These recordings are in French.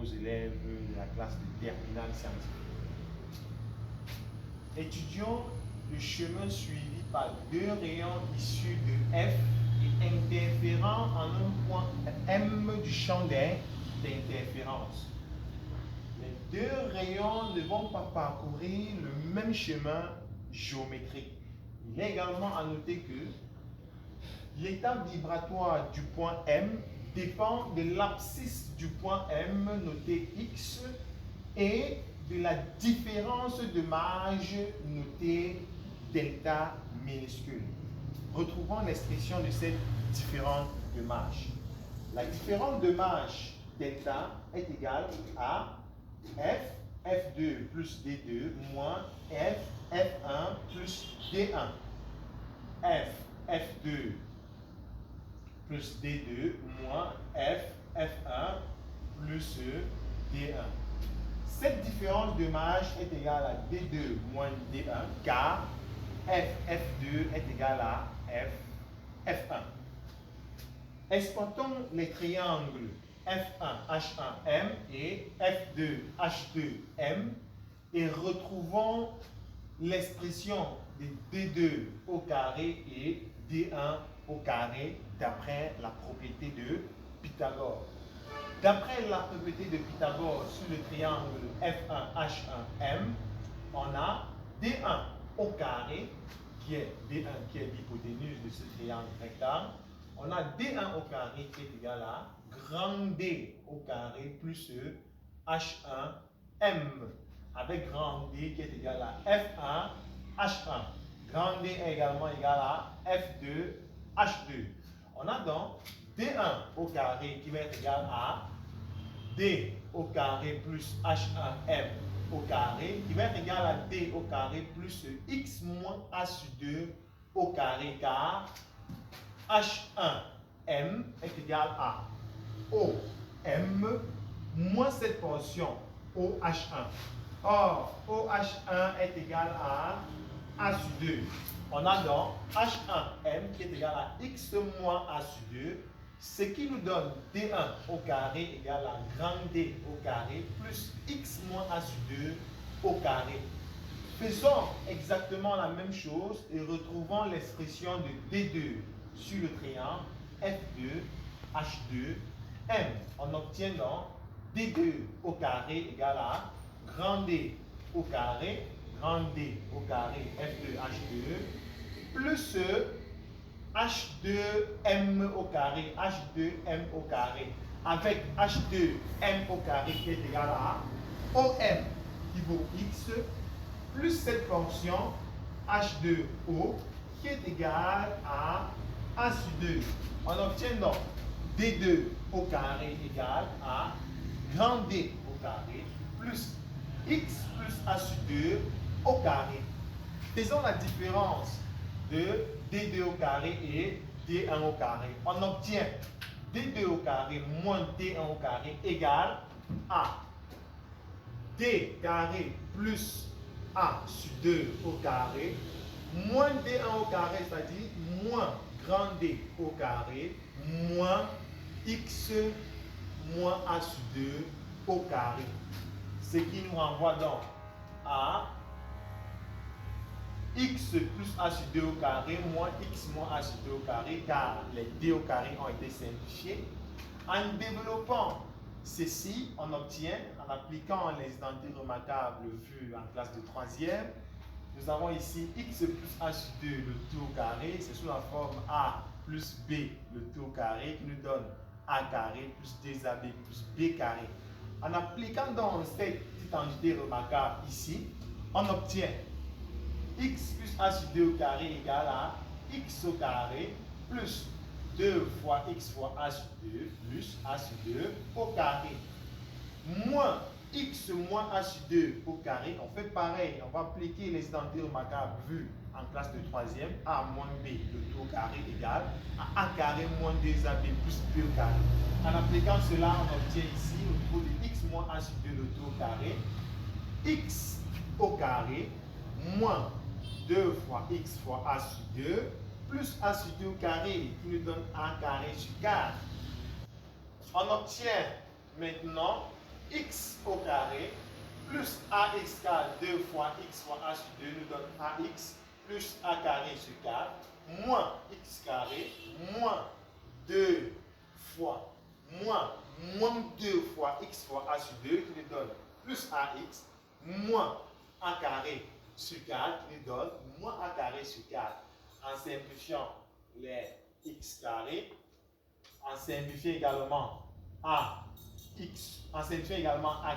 aux élèves de la classe de terminale scientifique. Étudions le chemin suivi par deux rayons issus de F et interférant en un point M du champ d'interférence. Les deux rayons ne vont pas parcourir le même chemin géométrique. Il est également à noter que l'état vibratoire du point M dépend de l'abscisse du point M noté X et de la différence de marge notée delta minuscule. Retrouvons l'expression de cette différence de marge. La différence de marge delta est égale à F2 plus D2 moins F1 plus D1. F2 plus D2 moins F1 plus D1. Cette différence de marge est égale à D2 moins D1 car F2 est égal à F1. Exploitons les triangles F1 H1M et F2 H2M et retrouvons l'expression de D2 au carré et D1 au carré d'après la propriété de Pythagore. D'après la propriété de Pythagore sur le triangle F1 H1M, on a D1 au carré qui est D1 qui est l'hypoténuse de ce triangle rectangle. On a D1 au carré qui est égal à grand D au carré plus H1M avec grand D qui est égal à F1 H1. Grand D est également égal à F2 H2. On a donc D1 au carré qui va être égal à D au carré plus H1M au carré qui va être égal à D au carré plus X moins A sur 2 au carré car H1M est égal à OM moins cette portion OH1. Or, OH1 est égal à A sur 2. On a donc H1M qui est égal à X moins A sur 2, ce qui nous donne D1 au carré égal à grand D au carré plus X moins A sur 2 au carré. Faisons exactement la même chose et retrouvons l'expression de D2 sur le triangle F2 H2 M. On obtient donc D2 au carré égal à grand D au carré F2 H2 plus H2M au carré avec H2M au carré qui est égal à OM qui vaut X plus cette fonction H2O qui est égal à A sur 2. On obtient donc D2 au carré égal à grand D au carré plus X plus A sur 2 au carré. Faisons la différence de D2 au carré et D1 au carré. On obtient D2 au carré moins D1 au carré égale à D carré plus A sur 2 au carré moins D1 au carré, c'est-à-dire moins grand D au carré moins X moins A sur 2 au carré. Ce qui nous renvoie donc à X plus A sur 2 au carré moins X moins A sur 2 au carré car les D au carré ont été simplifiés. En développant ceci, on obtient, en appliquant les identées remarquables vues en classe de 3e, nous avons ici X plus A sur 2 le tout au carré, c'est sous la forme A plus B le tout au carré qui nous donne A carré plus 2AB plus B carré. En appliquant donc cette petite entité remarquable ici, on obtient X plus A sur 2 au carré égale à X au carré plus 2 fois X fois A sur 2 plus A sur 2 au carré moins X moins A sur 2 au carré. On fait pareil, on va appliquer les identités remarquables vues en classe de 3e. A moins B le tout au carré égale à A carré moins 2AB plus B au carré. En appliquant cela, on obtient ici au niveau de X moins A sur 2 le tout au carré X au carré moins 2 fois X fois A sur 2 plus A sur 2 au carré qui nous donne A carré sur 4. On obtient maintenant x au carré plus ax égale 2 fois x fois a sur 2 nous donne ax plus a carré sur 4 moins x carré moins 2 fois moins 2 fois x fois a sur 2 qui nous donne plus ax moins a carré sur 4 qui nous donne moins a carré sur 4. En simplifiant les x carré, en simplifiant également a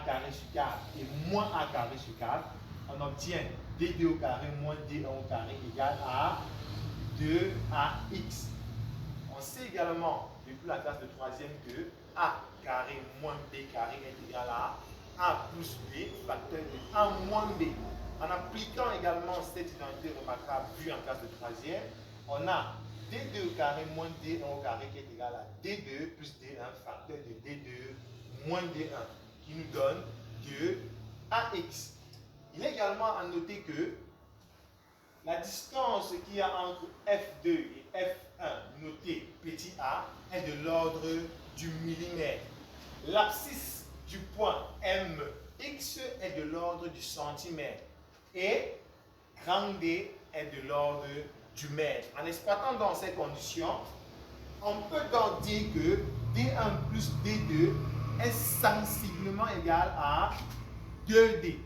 carré sur 4 et moins a carré sur 4, on obtient d2 au carré moins d1 au carré égale à 2ax. On sait également, depuis la classe de troisième, que a carré moins b carré est égal à a plus b facteur de a moins b. En appliquant également cette identité remarquable vue en classe de troisième, on a d2 au carré moins d1 au carré qui est égal à d2 plus d1 facteur de d2 moins d1 qui nous donne 2ax. Il est également à noter que la distance qu'il y a entre F2 et F1, noté petit a, est de l'ordre du millimètre. L'abscisse du point MX est de l'ordre du centimètre. Et grand D est de l'ordre du mètre. En exploitant dans ces conditions, on peut donc dire que D1 plus D2 est sensiblement égal à 2D.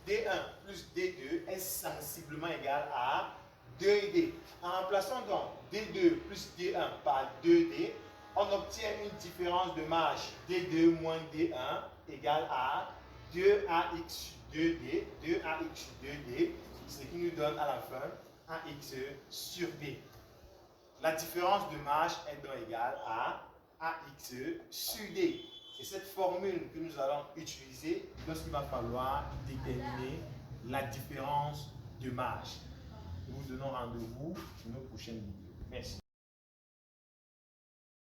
D1 plus D2 est sensiblement égal à 2D. En remplaçant donc D2 plus D1 par 2D, on obtient une différence de marge D2 moins D1 égale à 2AX 2D, 2AX 2D, ce qui nous donne à la fin AX sur D. La différence de marge est donc égale à AX sur D. C'est cette formule que nous allons utiliser lorsqu'il va falloir déterminer la différence de marge. Nous vous donnons rendez-vous dans nos prochaines vidéos. Merci.